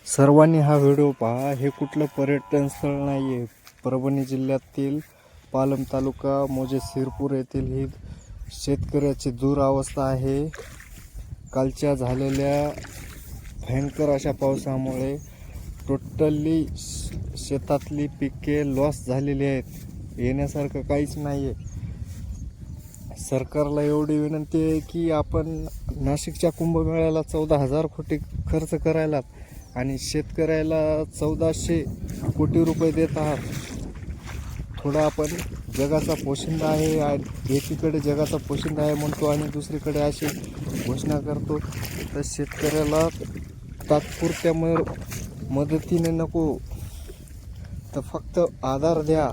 सर्वांनी हा व्हिडिओ पहा. हे कुठलं पर्यटन स्थळ नाही आहे. परभणी जिल्ह्यातील पालम तालुका मोजे शिरपूर येथील ही शेतकऱ्याची दुरावस्था आहे. कालच्या झालेल्या भयंकर अशा पावसामुळे टोटली शेतातली पिके लॉस झालेली आहेत. येण्यासारखं काहीच नाही आहे. सरकारला एवढी विनंती आहे की आपण नाशिकच्या कुंभमेळ्याला 14,000 कोटी खर्च करायला आणि शेतकऱ्याला 1400 कोटी रुपये देत आहात. थोडा आपण जगाचा पोशिंदा आहे, एकीकडे जगाचा पोशिंदा आहे म्हणतो आणि दुसरीकडे अशी घोषणा करतो. तर शेतकऱ्याला तात्पुरत्या मदतीने नको तर फक्त आधार द्या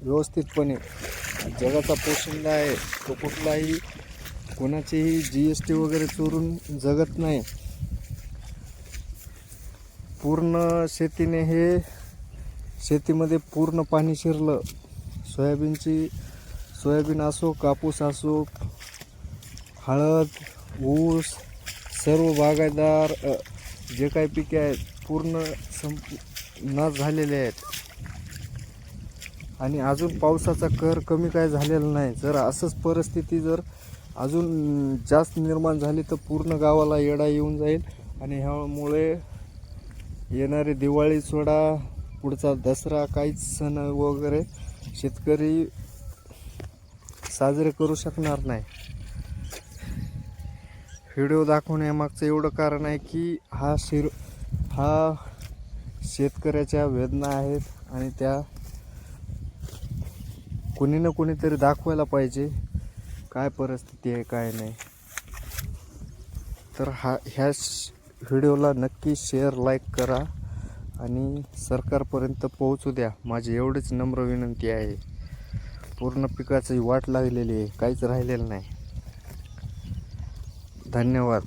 व्यवस्थितपणे. जगाचा पोशिंदा आहे तो कुठलाही कोणाचीही GST वगैरे चोरून जगत नाही. पूर्ण शेतीमध्ये पूर्ण पाणी शिरलं. सोयाबीन असो, कापूस असो, हळद, ऊस, सर्व बागायतदार जे काही पिके आहेत पूर्ण नाश झालेले आहेत. आणि अजून पावसाचा कहर कमी काय झालेला नाही. जर असंच परिस्थिती जर अजून जास्त निर्माण झाली तर पूर्ण गावाला येडा येऊन जाईल. आणि ह्यामुळे येणारी दिवाळी सोडा, पुढचा दसरा, काहीच सण वगैरे शेतकरी साजरे करू शकणार नाही. व्हिडिओ दाखवण्यामागचं एवढं कारण आहे की हा शेतकऱ्याच्या वेदना आहेत आणि त्या कोणी ना कोणीतरी दाखवायला पाहिजे काय परिस्थिती आहे काय नाही. तर ह्या व्हिडिओला नक्की शेअर, लाईक करा आणि सरकारपर्यंत पोहोचू द्या. माझी एवढीच नम्र विनंती आहे. पूर्ण पिकाची वाट लागलेली आहे, काहीच राहिलेलं नाही. धन्यवाद.